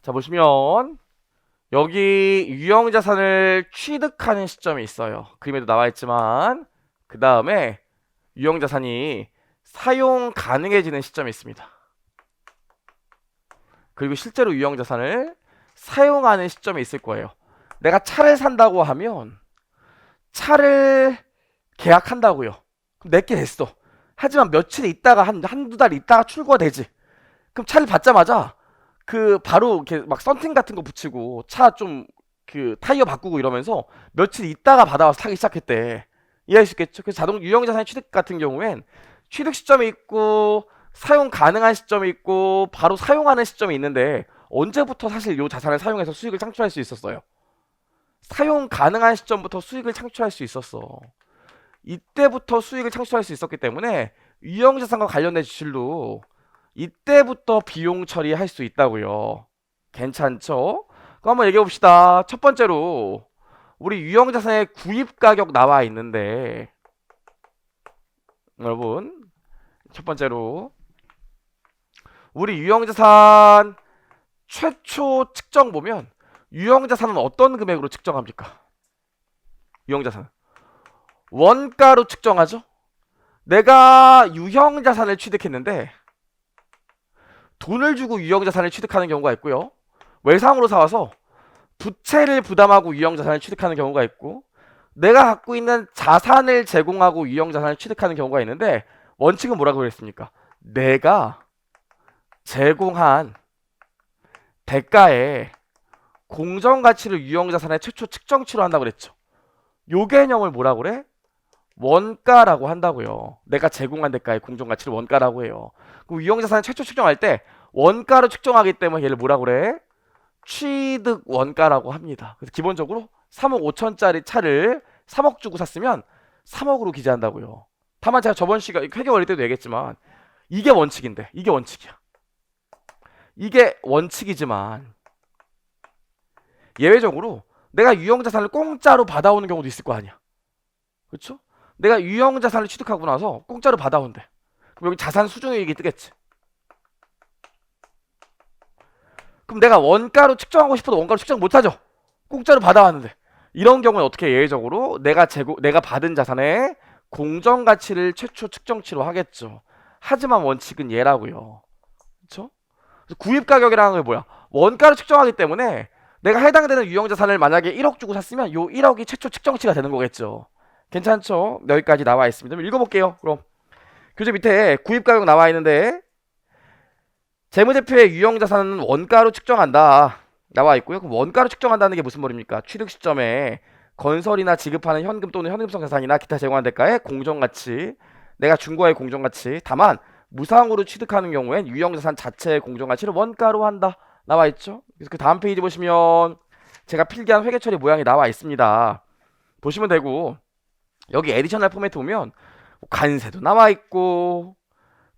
자, 보시면 여기 유형자산을 취득하는 시점이 있어요. 그림에도 나와 있지만 그 다음에 유형자산이 사용 가능해지는 시점이 있습니다. 그리고 실제로 유형자산을 사용하는 시점이 있을 거예요. 내가 차를 산다고 하면 차를 계약한다고요. 그럼 내게 됐어. 하지만 며칠 있다가 한두 달 있다가 출고가 되지. 그럼 차를 받자마자 그 바로 이렇게 막 썬팅 같은 거 붙이고 차 좀 그 타이어 바꾸고 이러면서 며칠 있다가 받아와서 타기 시작했대. 이해할 수 있겠죠? 그래서 자동 유형자산 취득 같은 경우엔 취득 시점이 있고 사용 가능한 시점이 있고 바로 사용하는 시점이 있는데 언제부터 사실 이 자산을 사용해서 수익을 창출할 수 있었어요? 사용 가능한 시점부터 수익을 창출할 수 있었어. 이때부터 수익을 창출할 수 있었기 때문에 유형자산과 관련된 지출도 이때부터 비용 처리할 수 있다고요. 괜찮죠? 그럼 한번 얘기해 봅시다. 첫 번째로 우리 유형자산의 구입 가격 나와 있는데 여러분 첫 번째로 우리 유형자산 최초 측정 보면 유형자산은 어떤 금액으로 측정합니까? 유형자산 원가로 측정하죠? 내가 유형자산을 취득했는데 돈을 주고 유형자산을 취득하는 경우가 있고요. 외상으로 사와서 부채를 부담하고 유형자산을 취득하는 경우가 있고 내가 갖고 있는 자산을 제공하고 유형자산을 취득하는 경우가 있는데 원칙은 뭐라고 그랬습니까? 내가 제공한 대가에 공정가치를 유형자산의 최초 측정치로 한다고 그랬죠. 요 개념을 뭐라고 그래? 원가라고 한다고요. 내가 제공한 대가의 공정가치를 원가라고 해요. 그럼 유형자산을 최초 측정할 때 원가로 측정하기 때문에 얘를 뭐라고 그래? 취득 원가라고 합니다. 그래서 기본적으로 3억 5천짜리 차를 3억 주고 샀으면 3억으로 기재한다고요. 다만 제가 저번 시간 회계 원리 때도 얘기했지만 이게 원칙인데 이게 원칙이야. 이게 원칙이지만 예외적으로 내가 유형자산을 공짜로 받아오는 경우도 있을 거 아니야. 그렇죠? 내가 유형자산을 취득하고 나서 공짜로 받아온대. 그럼 여기 자산 수준이익이 뜨겠지. 그럼 내가 원가로 측정하고 싶어도 원가로 측정 못하죠. 공짜로 받아왔는데 이런 경우는 어떻게 예외적으로 내가 받은 자산의 공정가치를 최초 측정치로 하겠죠. 하지만 원칙은 얘라고요. 그렇죠? 구입 가격이라는 게 뭐야? 원가로 측정하기 때문에 내가 해당되는 유형자산을 만약에 1억 주고 샀으면 요 1억이 최초 측정치가 되는 거겠죠. 괜찮죠? 여기까지 나와 있습니다. 읽어볼게요. 그럼 교재 밑에 구입 가격 나와 있는데 재무제표의 유형자산은 원가로 측정한다 나와 있고요. 그럼 원가로 측정한다는 게 무슨 말입니까? 취득 시점에 건설이나 지급하는 현금 또는 현금성 자산이나 기타 제공한 대가의 공정가치, 내가 준 거의 공정가치. 다만 무상으로 취득하는 경우엔 유형자산 자체의 공정가치를 원가로 한다 나와 있죠. 그래서 그 다음 페이지 보시면 제가 필기한 회계처리 모양이 나와 있습니다. 보시면 되고 여기 에디셔널 포맷 보면 관세도 나와 있고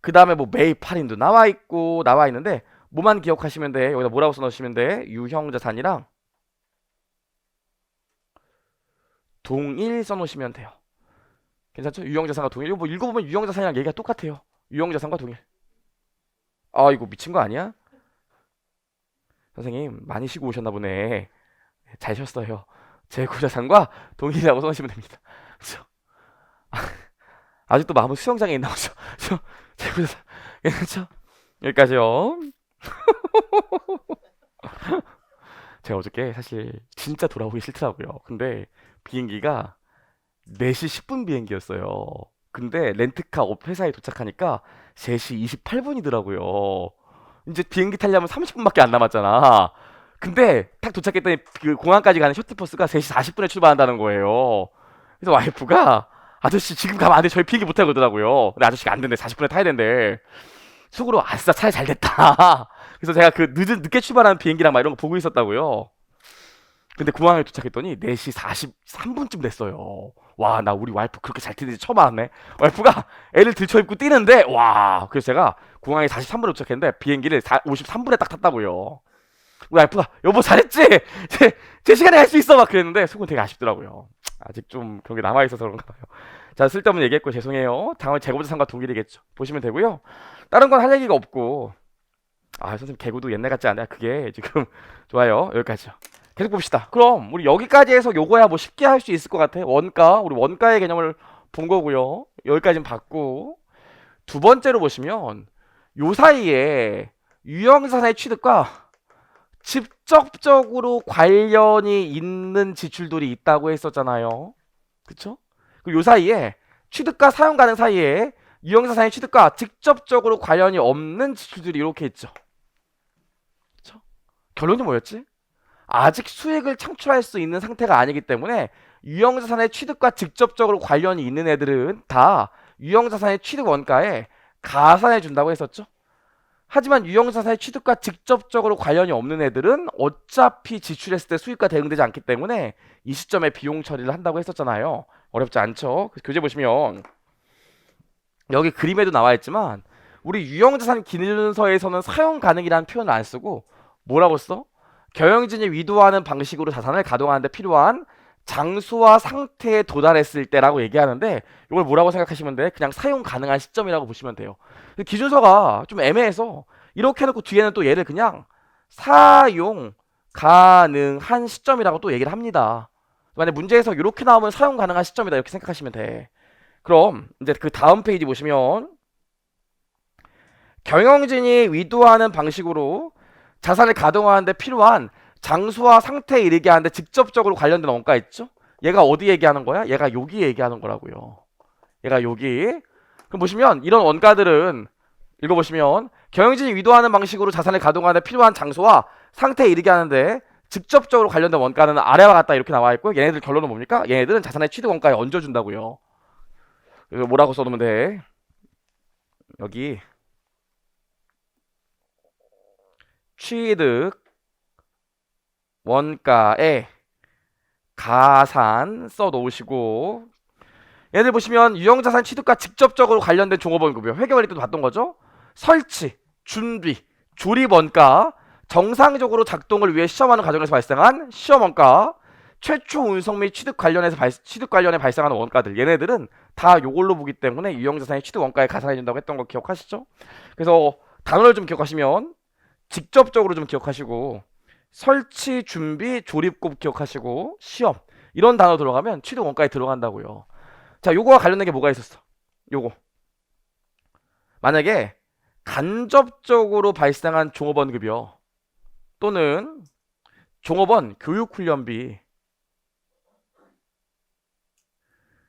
그 다음에 뭐 매입 할인도 나와 있고 나와 있는데 뭐만 기억하시면 돼. 여기다 뭐라고 써놓으시면 돼? 유형자산이랑 동일 써놓으시면 돼요. 괜찮죠? 유형자산과 동일. 이거 뭐 읽어보면 유형자산이랑 얘기가 똑같아요. 유형자산과 동일. 아 이거 미친 거 아니야? 선생님 많이 쉬고 오셨나 보네. 잘 쉬었어요. 재고자산과 동일이라고 써놓으시면 됩니다. 그렇죠? 아직도 마음은 수영장에 있나 보죠. 재고자산 괜찮죠? 여기까지요. 제가 어저께 사실 진짜 돌아오기 싫더라고요. 근데 비행기가 4시 10분 비행기였어요. 근데 렌트카 회사에 도착하니까 3시 28분이더라고요. 이제 비행기 타려면 30분밖에 안 남았잖아. 근데 딱 도착했더니 그 공항까지 가는 셔틀버스가 3시 40분에 출발한다는 거예요. 그래서 와이프가 아저씨 지금 가면 안 돼. 저희 비행기 못 타요 그러더라고요. 근데 아저씨가 안 된대. 40분에 타야 된대. 속으로 아싸 차라리 잘 됐다. 그래서 제가 그 늦게 출발하는 비행기랑 막 이런 거 보고 있었다고요. 근데 공항에 도착했더니 4시 43분쯤 됐어요. 와, 나 우리 와이프 그렇게 잘 뛰는지 처음 알았네. 와이프가 애를 들쳐입고 뛰는데, 와. 그래서 제가 공항에 43분에 도착했는데 비행기를 53분에 딱 탔다고요. 우리 와이프가 여보 잘했지? 제 시간에 할 수 있어 막 그랬는데 속은 되게 아쉽더라고요. 아직 좀 그런 게 남아있어서 그런가 봐요. 자, 쓸데없는 얘기했고 죄송해요. 당연히 재고자산과 동일이겠죠. 보시면 되고요. 다른 건 할 얘기가 없고 아, 선생님 개구도 옛날 같지 않아요? 그게 지금 좋아요. 여기까지요. 계속 봅시다. 그럼 우리 여기까지 해서 요거야 뭐 쉽게 할 수 있을 것 같아. 원가, 우리 원가의 개념을 본 거고요. 여기까지는 봤고, 두 번째로 보시면 요 사이에 유형자산의 취득과 직접적으로 관련이 있는 지출들이 있다고 했었잖아요. 그쵸? 그리고 요 사이에 취득과 사용 가능 사이에 유형자산의 취득과 직접적으로 관련이 없는 지출들이 이렇게 있죠. 그쵸? 결론이 뭐였지? 아직 수익을 창출할 수 있는 상태가 아니기 때문에 유형자산의 취득과 직접적으로 관련이 있는 애들은 다 유형자산의 취득 원가에 가산해 준다고 했었죠. 하지만 유형자산의 취득과 직접적으로 관련이 없는 애들은 어차피 지출했을 때 수익과 대응되지 않기 때문에 이 시점에 비용 처리를 한다고 했었잖아요. 어렵지 않죠? 교재 보시면 여기 그림에도 나와 있지만 우리 유형자산 기준서에서는 사용 가능이라는 표현을 안 쓰고 뭐라고 써? 경영진이 위도하는 방식으로 자산을 가동하는 데 필요한 장수와 상태에 도달했을 때라고 얘기하는데 이걸 뭐라고 생각하시면 돼? 그냥 사용 가능한 시점이라고 보시면 돼요. 기준서가 좀 애매해서 이렇게 해놓고 뒤에는 또 얘를 그냥 사용 가능한 시점이라고 또 얘기를 합니다. 만약 문제에서 이렇게 나오면 사용 가능한 시점이다 이렇게 생각하시면 돼. 그럼 이제 그 다음 페이지 보시면 경영진이 위도하는 방식으로 자산을 가동하는 데 필요한 장수와 상태에 이르게 하는데 직접적으로 관련된 원가 있죠? 얘가 어디 얘기하는 거야? 얘가 여기 얘기하는 거라고요. 얘가 여기. 그럼 보시면 이런 원가들은 읽어보시면 경영진이 위도하는 방식으로 자산을 가동하는 데 필요한 장소와 상태에 이르게 하는데 직접적으로 관련된 원가는 아래와 같다 이렇게 나와 있고 얘네들 결론은 뭡니까? 얘네들은 자산의 취득 원가에 얹어준다고요. 이거 뭐라고 써놓으면 돼? 여기 취득 원가에 가산 써놓으시고 얘들 보시면 유형자산 취득과 직접적으로 관련된 종업원급여 회계원리 때도 봤던 거죠. 설치, 준비, 조립 원가, 정상적으로 작동을 위해 시험하는 과정에서 발생한 시험 원가, 최초 운송 및 취득 관련에 발생하는 원가들 얘네들은 다 요걸로 보기 때문에 유형자산의 취득 원가에 가산해준다고 했던 거 기억하시죠? 그래서 단어를 좀 기억하시면 직접적으로 좀 기억하시고 설치, 준비, 조립곱 기억하시고 시험 이런 단어 들어가면 취득 원가에 들어간다고요. 자, 요거와 관련된 게 뭐가 있었어? 요거 만약에 간접적으로 발생한 종업원 급여 또는 종업원 교육훈련비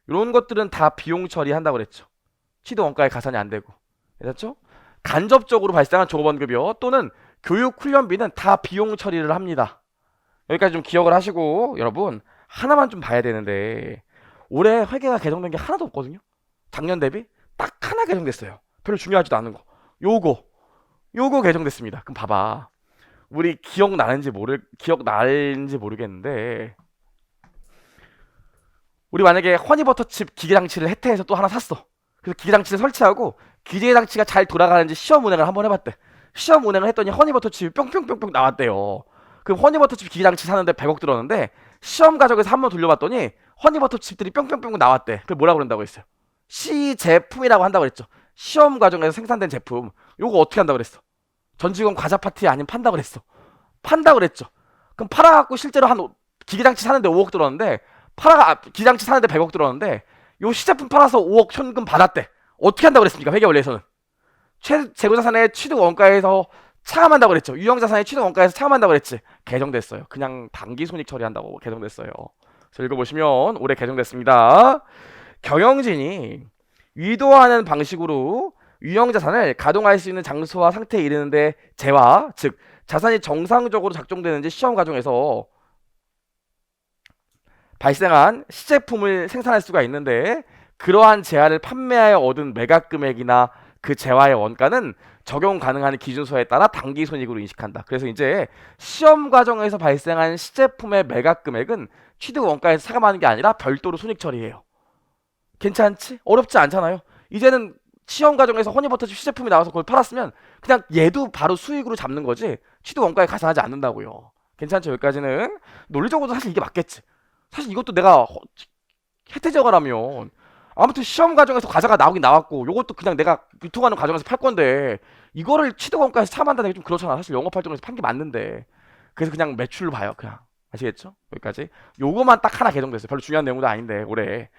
이런 것들은 다 비용 처리한다고 그랬죠. 취득 원가에 가산이 안 되고. 됐죠? 간접적으로 발생한 종업원 급여 또는 교육 훈련비는 다 비용 처리를 합니다. 여기까지 좀 기억을 하시고 여러분 하나만 좀 봐야 되는데 올해 회계가 개정된 게 하나도 없거든요. 작년 대비 딱 하나 개정됐어요. 별로 중요하지도 않은 거. 요거 개정됐습니다. 그럼 봐봐. 우리 기억나는지 모르겠는데 우리 만약에 허니버터칩 기계장치를 혜태해서 또 하나 샀어. 그래서 기계장치를 설치하고 기계장치가 잘 돌아가는지 시험 운행을 한번 해봤대. 시험 운행을 했더니 허니버터칩이 뿅뿅뿅뿅 나왔대요. 그럼 허니버터칩 기계장치 사는데 100억 들었는데 시험 과정에서 한번 돌려봤더니 허니버터칩들이 뿅뿅뿅 나왔대. 그걸 뭐라고 그런다고 했어요? 시제품이라고 한다고 그랬죠. 시험 과정에서 생산된 제품. 요거 어떻게 한다고 그랬어? 전 직원 과자 파티 아니면 판다고 그랬어. 판다고 그랬죠. 그럼 팔아갖고 실제로 기계장치 사는데 5억 들었는데 기장치 사는데 100억 들었는데 요 시제품 팔아서 5억 현금 받았대. 어떻게 한다고 그랬습니까? 회계원리에서는 재고자산의 취득 원가에서 차감한다고 그랬죠. 유형자산의 취득 원가에서 차감한다고 그랬지. 개정됐어요. 그냥 당기손익 처리한다고 개정됐어요. 그래서 읽어보시면 올해 개정됐습니다. 경영진이 위도하는 방식으로 유형자산을 가동할 수 있는 장소와 상태에 이르는데 재화, 즉 자산이 정상적으로 작동되는지 시험 과정에서 발생한 시제품을 생산할 수가 있는데 그러한 재화를 판매하여 얻은 매각 금액이나 그 재화의 원가는 적용 가능한 기준서에 따라 당기손익으로 인식한다. 그래서 이제 시험 과정에서 발생한 시제품의 매각 금액은 취득 원가에서 차감하는 게 아니라 별도로 손익 처리해요. 괜찮지? 어렵지 않잖아요. 이제는 시험 과정에서 허니버터칩 시제품이 나와서 그걸 팔았으면 그냥 얘도 바로 수익으로 잡는 거지 취득 원가에 가산하지 않는다고요. 괜찮죠? 여기까지는 논리적으로도 사실 이게 맞겠지. 사실 이것도 내가 혜택저가라면 아무튼 시험 과정에서 과자가 나오긴 나왔고 요것도 그냥 내가 유통하는 과정에서 팔 건데 이거를 취득원가에서 차만다는 게 좀 그렇잖아. 사실 영업할 정도에서 판 게 맞는데. 그래서 그냥 매출로 봐요. 그냥. 아시겠죠? 여기까지. 요거만 딱 하나 개정됐어요. 별로 중요한 내용도 아닌데 올해.